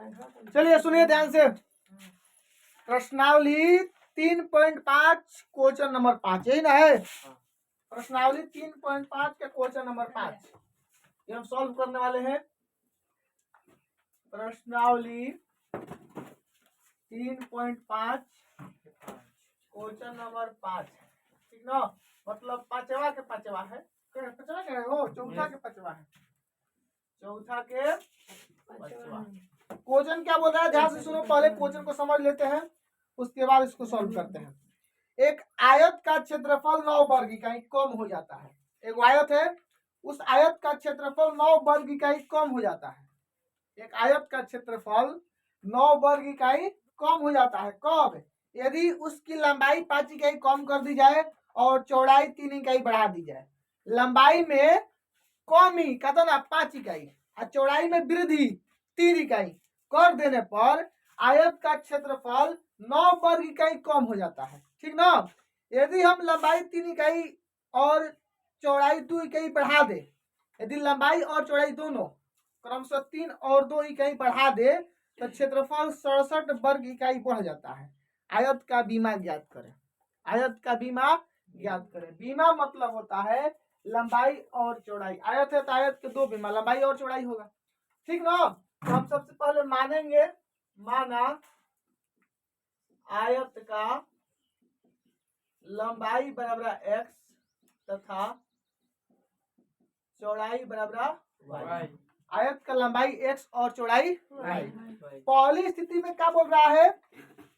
चलिए सुनिए ध्यान से, प्रश्नावली 3.5 क्वेश्चन नंबर 5 यही ना है। प्रश्नावली 3.5 के क्वेश्चन नंबर 5 ये हम सॉल्व करने वाले हैं। प्रश्नावली 3.5 क्वेश्चन नंबर 5, ठीक ना, मतलब पांचवा के पांचवा है, पांचवा क्या है वो, चौथा के पांचवा है, चौथा के पांचवा। क्वेश्चन क्या बोल रहा है, ध्यान से सुनो, पहले क्वेश्चन को समझ लेते हैं उसके बाद इसको सॉल्व करते हैं। एक आयत का क्षेत्रफल 9 वर्ग इकाई कम हो जाता है। एक आयत है, उस आयत का क्षेत्रफल 9 वर्ग इकाई कम हो जाता है। एक आयत का क्षेत्रफल 9 वर्ग इकाई कम हो जाता है। कब? यदि उसकी लंबाई 5 इकाई कम कर दी जाए और चौड़ाई 3 इकाई बढ़ा दी जाए। लंबाई में कमी कहता ना 5 इकाई और चौड़ाई में वृद्धि 3 इकाई कर देने पर आयत का क्षेत्रफल 9 वर्ग इकाई कम हो जाता है, ठीक ना। यदि हम लंबाई 3 इकाई और चौड़ाई 2 इकाई बढ़ा दे, यदि लंबाई और चौड़ाई दोनों क्रमशः 3 और 2 इकाई बढ़ा दे तो क्षेत्रफल 67 वर्ग इकाई बढ़ जाता है। आयत का बीमा ज्ञात करें। आयत का बीमा ज्ञात करें। बीमा मतलब होता है लंबाई और चौड़ाई। आयत है तो आयत के दो बीमा, लंबाई और चौड़ाई होगा, ठीक ना। तो हम सबसे पहले मानेंगे, माना आयत का लंबाई बराबर x तथा चौड़ाई बराबर y। आयत का लंबाई x और चौड़ाई y। पहली स्थिति में क्या बोल रहा है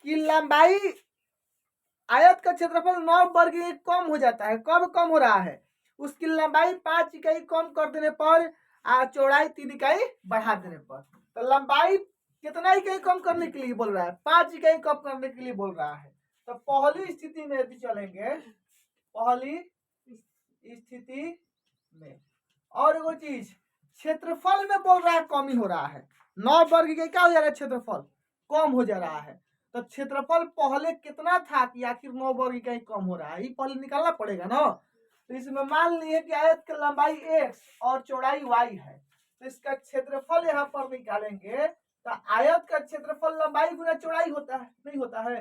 कि लंबाई आयत का क्षेत्रफल 9 वर्ग कम हो जाता है। कब कम हो रहा है? उसकी लंबाई 5 इकाई कम कर देने पर चौड़ाई 3 इकाई बढ़ा देने पर। तो लंबाई कितना इकाई कम करने के लिए बोल रहा है? 5 इकाई कम करने के लिए बोल रहा है। तो पहली स्थिति में यदि चलेंगे, पहली स्थिति में, और वो चीज क्षेत्रफल में बोल रहा है कमी हो रहा है। 9 वर्ग इकाई क्या हो जा रहा है? क्षेत्रफल कम हो जा रहा है। तो क्षेत्रफल पहले कितना था कि आखिर 9 वर्ग इकाई कम हो रहा है, ये पहले निकालना पड़ेगा ना। तो इसमें मान लिए कि आयत की लंबाई x और चौड़ाई y है, तो इसका क्षेत्रफल यहाँ पर निकालेंगे तो आयत का क्षेत्रफल लंबाई गुना चौड़ाई होता है, नहीं होता है?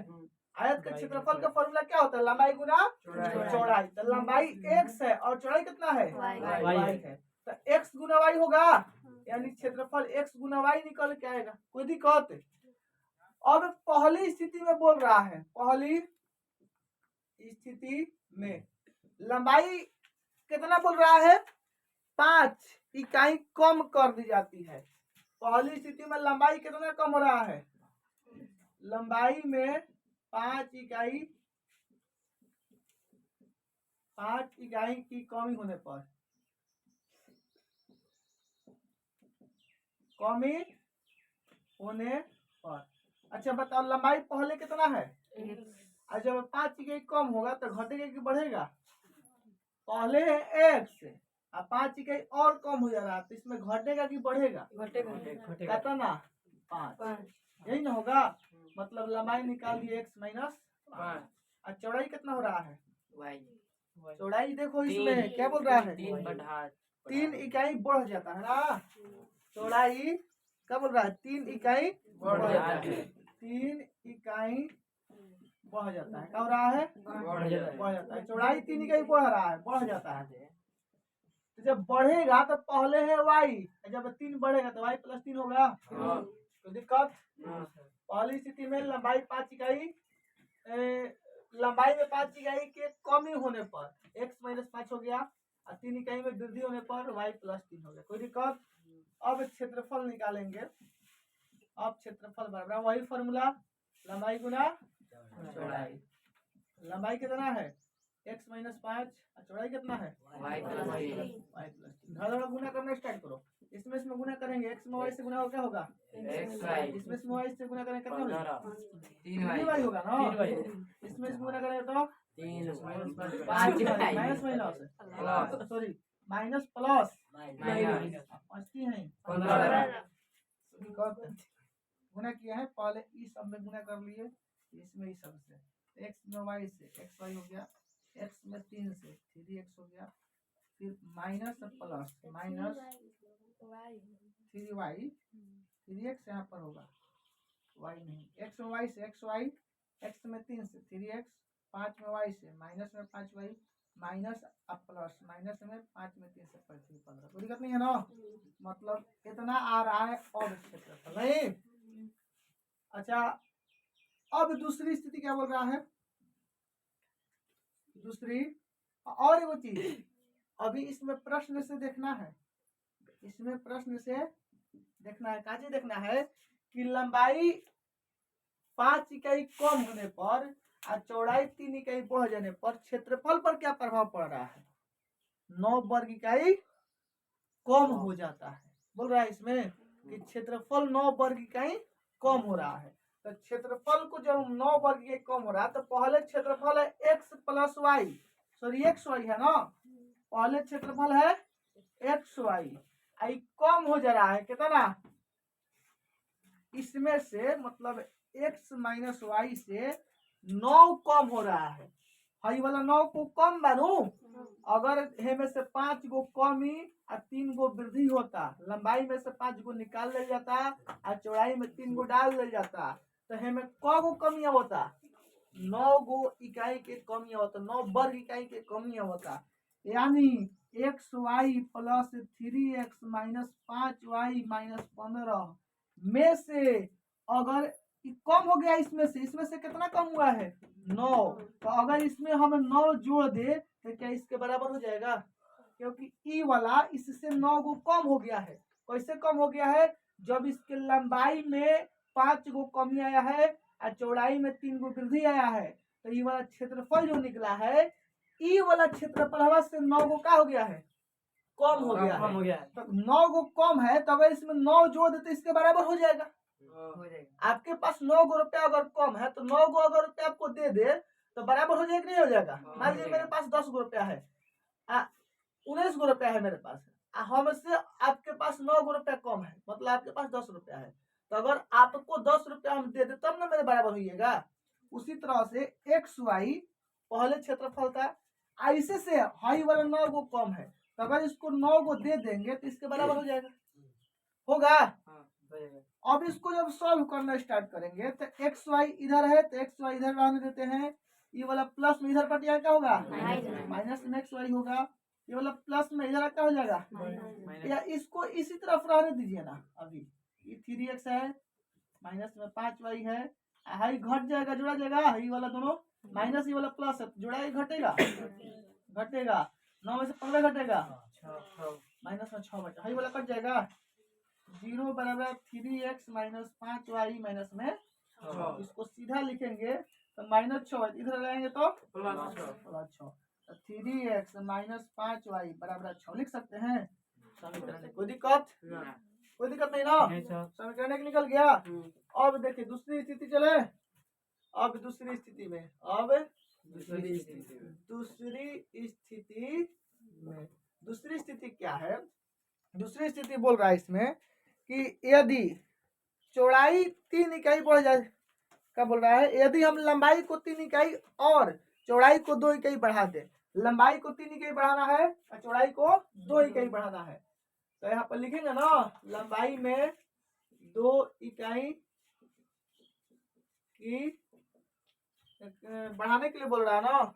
आयत का क्षेत्रफल का फॉर्मूला क्या होता है? लंबाई गुना चौड़ाई। तो लंबाई x है और चौड़ाई कितना है? y है। तो x गुना y होगा, यानी क्षेत्रफल x गुना y निकल के आएगा। कोई दिक्कत? अब पहली स्थिति में बोल रहा है, पहली स्थिति में लंबाई कितना बोल रहा है? 5 इकाई कम कर दी जाती है। पहली स्थिति में लंबाई कितना कम हो रहा है? लंबाई में 5 इकाई की कमी होने पर, अच्छा बताओ लंबाई पहले कितना है? और जब 5 इकाई कम होगा तो घटेगा कि बढ़ेगा? पहले है x और 5 इकाई और कम हो जा रहा है, तो इसमें घटेगा कि बढ़ेगा? घटेगा। कहता ना 5, यही ना होगा। मतलब लंबाई निकाल दिए x माइनस 5 और चौड़ाई कितना हो रहा है? y। चौड़ाई देखो इसमें क्या बोल रहा है? 3 इकाई बढ़ जाता है ना। चौड़ाई क्या बोल रहा है? 3 इकाई बढ़ जाता है। 3 इकाई बढ़ जाता है। क्या हो रहा है? बढ़ जाता है। चौड़ाई 3 इकाई बढ़ रहा है, बढ़ जाता है। तो जब बढ़ेगा तो पहले है y, जब 3 बढ़ेगा तो y प्लस 3 होगा। तो दिक्कत? पहली स्थिति में लंबाई 5 इकाई, लंबाई में 5 इकाई के कमी होने पर x माइनस 5 हो गया और 3 इकाई में वृद्धि होने पर y प्लस 3 हो गया। कोई दिक्कत? अब क्षेत्रफल निकालेंगे। अब क्षेत्रफल बराबर वही फॉर्मूला, लंबाई गुना चौड़ाई। लंबाई कितना है? x माइनस 5 और चौड़ाई कितना है? y plus 3। घड़ा गुना करना स्टार्ट करो। इसमें गुना करेंगे, x में y से गुना हो क्या होगा? इसमें y से गुना करेंगे कितना होगा? 3y होगा ना। इसमें गुना करेंगे तो 3 minus minus sorry minus plus है 15 गुना किया है। पहले इस सब में गुना कर लिए, इसमें इस सब से x में y से x y हो गया, x में 3 से 3x हो गया, फिर minus plus minus 3y 3x यहाँ पर होगा, y नहीं, x में y से xy, x में 3 से 3x, 5 में y से माइनस में 5y, माइनस अब प्लस, माइनस में 5 में 3 से 15, कोई दिक्कत नहीं है ना। मतलब इतना आ रहा है और क्षेत्रफल नहीं। अच्छा, अब दूसरी स्थिति क्या बोल रहा है, दूसरी और वो चीज अभी इसमें प्रश्न से देखना है, इसमें प्रश्न से देखना है, क्या चीज देखना है कि लंबाई 5 इकाई कम होने पर और चौड़ाई 3 इकाई बढ़ जाने पर क्षेत्रफल पर क्या प्रभाव पड़ रहा है। 9 वर्ग इकाई कम हो जाता है, बोल रहा है इसमें कि क्षेत्रफल 9 वर्ग इकाई कम हो रहा है। तो क्षेत्रफल को जब 9 वर्ग इकाई कम हो रहा है तो पहले क्षेत्रफल है x plus y, sorry x y है ना, पहले क्षेत्रफल है एक्स वाई, आई कम हो जा रहा है कितना, इसमें से मतलब x माइनस वाई से 9 कम हो रहा है, हाई वाला 9 को कम बनू, अगर हे में से 5 गो कमी और 3 गो वृद्धि होता, लंबाई में से 5 गो निकाल ले जाता और चौड़ाई में 3 गो डाल ले जाता, तो हे में क गो कमियां होता, 9 गो इकाई के कमियां होता, 9 वर्ग इकाई के कमियां होता, यानी x y plus 3x minus 5y minus 15 में से अगर कम हो गया, इसमें से कितना कम हुआ है 9, तो अगर इसमें हम 9 जोड़ दे तो क्या इसके बराबर हो जाएगा, क्योंकि ई वाला इससे 9 गो कम हो गया है। कैसे कम हो गया है, जब इसके लंबाई में 5 गो कमी आया है और चौड़ाई में 3 गो वृद्धि आया है, तो ये वाला क्षेत्रफल जो निकला है, ई वाला क्षेत्रफल से 9 गो का हो गया है, कम हो गया है। तो 9 गो कम है, तो अगर इसमें 9 जोड़ देते इसके बराबर हो जाएगा। आपके पास 9 गो रुपया अगर कम है तो 9 गो अगर रुपया आपको दे दे तो बराबर हो जाएगा, नहीं हो जाएगा। मान लीजिए मेरे पास 10 गो रुपया है, 19 गो रुपया है मेरे पास, हमसे आपके पास 9 गो रुपया कम है, मतलब आपके पास 10 रुपया है, तो अगर आपको 10 रुपया हम दे दे तब ना मेरे बराबर होइएगा। उसी तरह से एक्स वाई पहले क्षेत्रफल था, ऐसे से हाई वाला 9 गो कम है, तो अगर इसको 9 गो दे देंगे तो इसके बराबर हो जाएगा, होगा। अब इसको जब सॉल्व करना स्टार्ट करेंगे तो एक्स वाई इधर है तो एक्स वाई इधर रहने देते हैं, ये वाला प्लस में इधर कट जाएगा, क्या होगा माइनस में एक्स वाई होगा, ये वाला प्लस में इधर क्या हो जाएगा, या इसको इसी तरफ रहने दीजिए ना, अभी ये 3x है, माइनस में 5y है, हाई घट जाएगा, जुड़ा जाएगा, ये वाला दोनों माइनस, ये वाला प्लस है, जुड़ा घटेगा, घटेगा 9 में से 15 घटेगा, माइनस में 6 बचा, हाई वाला कट जाएगा, 0 बराबर 3x माइनस 5y माइनस में, इसको सीधा लिखेंगे तो माइनस 6, इधर रहेंगे तो प्लस 6, 3x माइनस 5y बराबर 6 लिख सकते हैं समीकरण। कोई दिक्कत, कोई दिक्कत नहीं ना, समीकरण निकल गया। अब देखिए दूसरी स्थिति चले, अब दूसरी स्थिति में, अब दूसरी स्थिति क्या है, दूसरी स्थिति बोल रहा है इसमें कि यदि चौड़ाई 3 इकाई बढ़ जाए, क्या बोल रहा है, यदि हम लंबाई को 3 इकाई और चौड़ाई को 2 इकाई बढ़ा दे, लंबाई को 3 इकाई बढ़ाना है और चौड़ाई को 2 इकाई बढ़ाना है, तो यहाँ पर लिखेंगे ना, लंबाई में 2 इकाई की बढ़ाने के लिए बोल रहा है ना,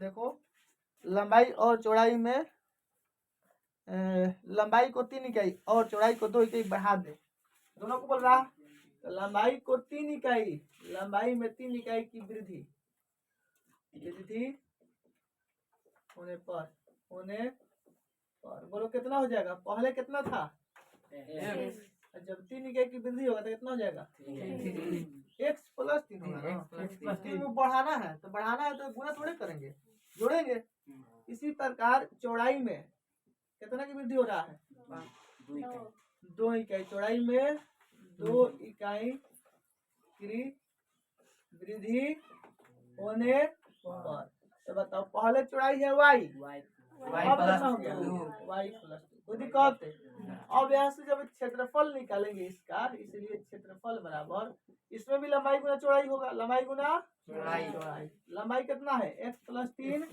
देखो लंबाई और चौड़ाई में लंबाई को 3 इकाई और चौड़ाई को 2 इकाई बढ़ा दे, दोनों को बोल रहा, तो लंबाई को 3 इकाई, लंबाई में 3 इकाई की वृद्धि होने पर बोलो कितना हो जाएगा, पहले कितना था जब 3 इकाई की वृद्धि होगा तो कितना हो जाएगा, x प्लस 3 होगा, 3 में बढ़ाना है तो गुणा थोड़े करेंगे, जोड़ेंगे। इसी प्रकार चौड़ाई में कितना की वृद्धि हो रहा है, 2 इकाई, चौड़ाई में 2 इकाई की वृद्धि होने पर, तो बताओ पहले चौड़ाई है y, अब कितना हो गया y प्लस 2, कोई दिक्कत। अब यहाँ से जब क्षेत्रफल निकालेंगे इसका, इसलिए क्षेत्रफल बराबर, इसमें भी लंबाई गुना चौड़ाई होगा, लंबाई गुना चौड़ाई, लंबाई कितना है x प्लस 3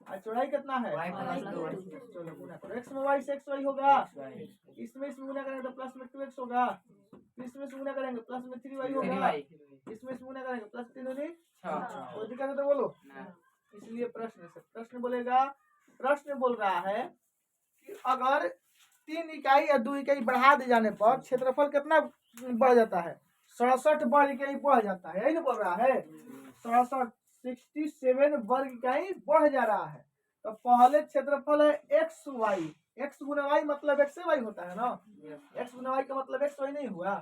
और चौड़ाई कितना है, चलो गुना करो, x में y से xy होगा, इसमें गुना करेंगे तो प्लस में 2x होगा, इसमें से गुना करेंगे प्लस में 3y होगा, इसमें से गुना करेंगे प्लस 3 दूनी 6। कोई दिक्कत है तो बोलो। इसलिए प्रश्न बोलेगा, प्रश्न बोल रहा है कि अगर 3 इकाई या 2 इकाई बढ़ा दिए जाने पर क्षेत्रफल कितना बढ़ जाता है? 67 वर्ग इकाई बढ़ जाता है, यही ना बोल रहा है। 67 वर्ग इकाई बढ़ जा रहा है। तो पहले क्षेत्रफल है एक्स वाई, एक्स गुना वाई मतलब एक्स वाई होता है ना, एक्स गुना वाई का मतलब एक्स वाई नहीं हुआ।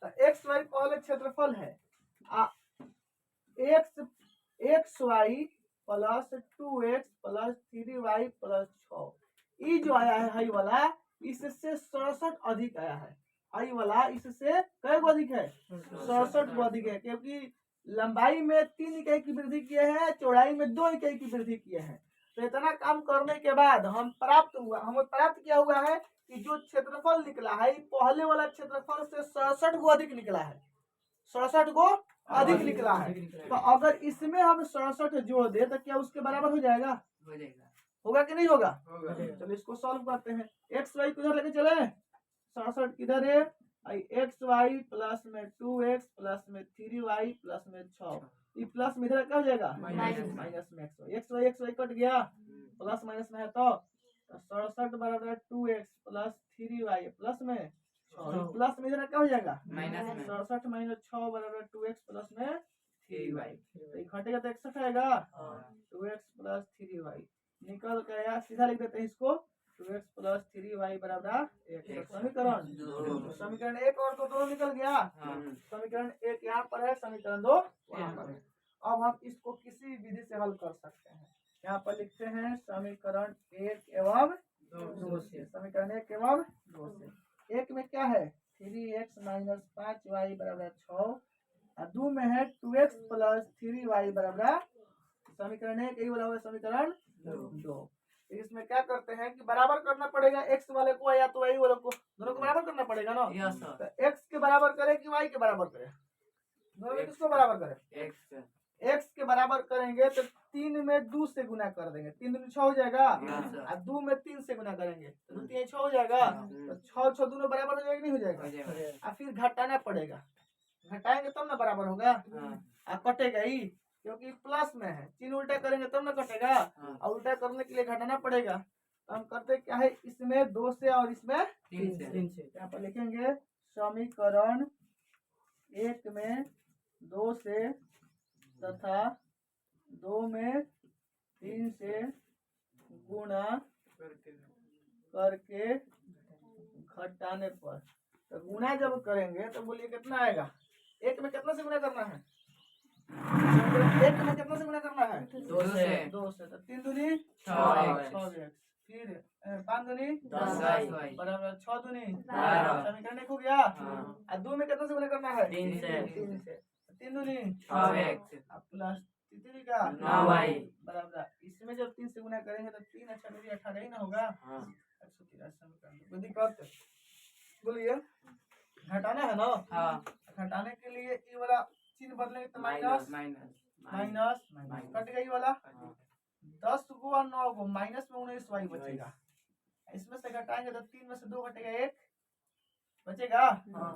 तो एक्स वाई पहले क्षेत्रफल है, x y plus 2x plus 3y plus 6। ये जो आया है हाई वाला, इससे 67 अधिक आया है। हाई वाला इससे कई को अधिक है? 67 को अधिक है, क्योंकि लंबाई में 3 इकाई की वृद्धि किए हैं, चौड़ाई में 2 इकाई की वृद्धि किए हैं। तो इतना काम करने के बाद हमें प्राप्त किया हुआ है कि जो क्षेत्रफल निकला है पहले वाला क्षेत्रफल से 67 को अधिक निकला है, 67 को अधिक निकला है। तो अगर इसमें हम 67 जोड़ दे तो क्या उसके बराबर हो जाएगा? होगा कि नहीं होगा? चलो इसको सॉल्व करते हैं। एक्स वाई किधर लेके चले? 67 किधर है? एक्स वाई प्लस में 2x प्लस में 3y प्लस में 6। ये प्लस में इधर क्या हो जाएगा? माइनस में एक्स वाई कट गया, प्लस माइनस में है तो 67 बराबर 2x प्लस 3y प्लस में 6। प्लस में इधर क्या हो जाएगा? 67 माइनस 6 बराबर 2x प्लस में 3y। तो घटेगा तो 61 आएगा, 2x प्लस 3y निकल गया। सीधा लिख देते हैं इसको, 2x प्लस 3y बराबर 1। समीकरण 1 और 2 निकल गया। समीकरण 1 यहाँ पर है, समीकरण 2 वहाँ पर है। अब हम इसको किसी विधि से हल कर सकते हैं। यहाँ पर लिखते हैं समीकरण 1 एवं 2 से। समीकरण 1 एवं 2 से। 1 में क्या है? 3x माइनस 5y बराबर 6, और 2 में है 2x प्लस 3y बराबर। समीकरण 1 यही वाला हुआ समीकरण 2। इसमें क्या करते हैं कि बराबर करना पड़ेगा एक्स वाले को या तो वाई वाले को, दोनों को बराबर करना पड़ेगा ना। तो एक्स के बराबर करे कि वाई के बराबर करे? दोनों में किसको बराबर करे? एक्स के बराबर करेंगे तो 3 में 2 से गुना कर देंगे, 3 दूनी 6 हो जाएगा, और 2 में 3 से गुना करेंगे तो 2 3 6 हो जाएगा। तो 6 6 दोनों बराबर हो जाएगा नहीं हो जाएगा? और फिर घटाना पड़ेगा, घटाएंगे तब ना बराबर होगा, और कटेगा ही, क्योंकि प्लस में है। चिन्ह उल्टा करेंगे तब ना कटेगा, और उल्टा करने के लिए घटाना पड़ेगा। तो हम करते क्या है, इसमें 2 से और इसमें 3 से। यहाँ पर लिखेंगे समीकरण 1 में 2 से तथा 2 में 3 से गुणा करके घटाने पर। तो गुणा जब करेंगे तो बोलिए कितना आएगा? 1 में कितना से गुणा करना है? 1 में कितना से गुणा करना है? 2 से। तो 3 दूनी 6x, फिर 5 दूनी 10 बराबर 6 दूनी 12। समीकरण 1 हो गया। और 2 में कितना से गुणा करना है? 3 से। 3 दूनी 6x प्लस 3 का 9y बराबर। इसमें जब 3 से गुणा करेंगे तो 3 अच्छा मेरी 18 ही ना होगा। 183 समीकरण। कोई दिक्कत? बोलिए, घटाना है ना? घटाने के लिए ये वाला चिन्ह बदलेंगे तो माइनस कट गई वाला। 10 को और 9 को माइनस में 19y बचेगा। इसमें से घटाएंगे तो 3 में से 2 घटेगा 1 बचेगा,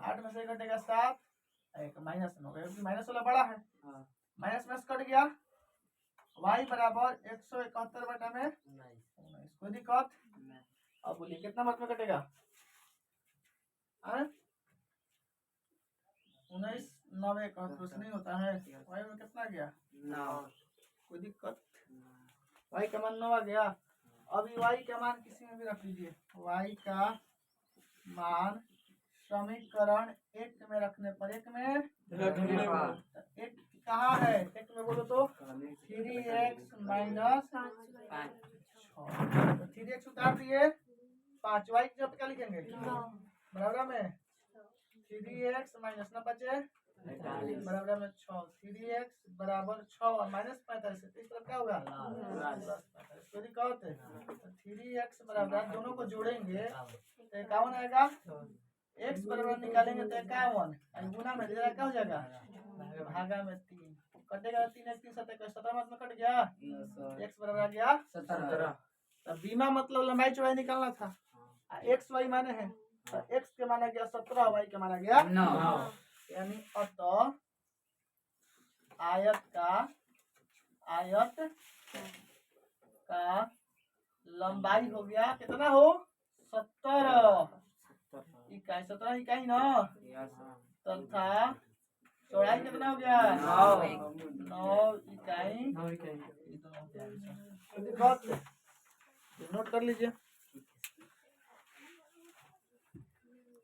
8 में से घटेगा 7, एक माइनस में हो गया क्योंकि माइनस वाला बड़ा है। माइनस में कट गया, y बराबर 171 बटा में 19। कोई दिक्कत? अब बोलिए कितना मार्क में कटेगा? 19 9 का कुछ नहीं होता है। y में कितना गया? 9। कोई दिक्कत? y का मान 9 आ गया। अभी y का मान किसी में भी रख लीजिए। y का मान समीकरण 1 में रखने पर, 1 में एक कहाँ है? 1 में बोलो तो 3x माइनस 5। 3x उतार दिए, 5y जब क्या लिखेंगे? बराबर में 3x माइनस ना बचे बराबर में 6। 3x बराबर 6 और माइनस 45, इस तरफ क्या होगा? प्लस 45। 3x बराबर, दोनों को जोड़ेंगे तो 51 आएगा। x बराबर निकालेंगे तो 51, गुना में क्या हो जाएगा? भागा में 3 कटेगा। 3 3 17 में कट गया। x बराबर आ गया 17। तब बीमा मतलब लंबाई चौड़ाई निकालना था, x y माने है तो x के माना गया 17, y के माना गया 9। यानी अतः आयत का लंबाई हो गया कितना हो 70 इकाई, 17 इकाई ना, तथा चौड़ाई कितना हो गया 9 इकाई। नोट कर लीजिए।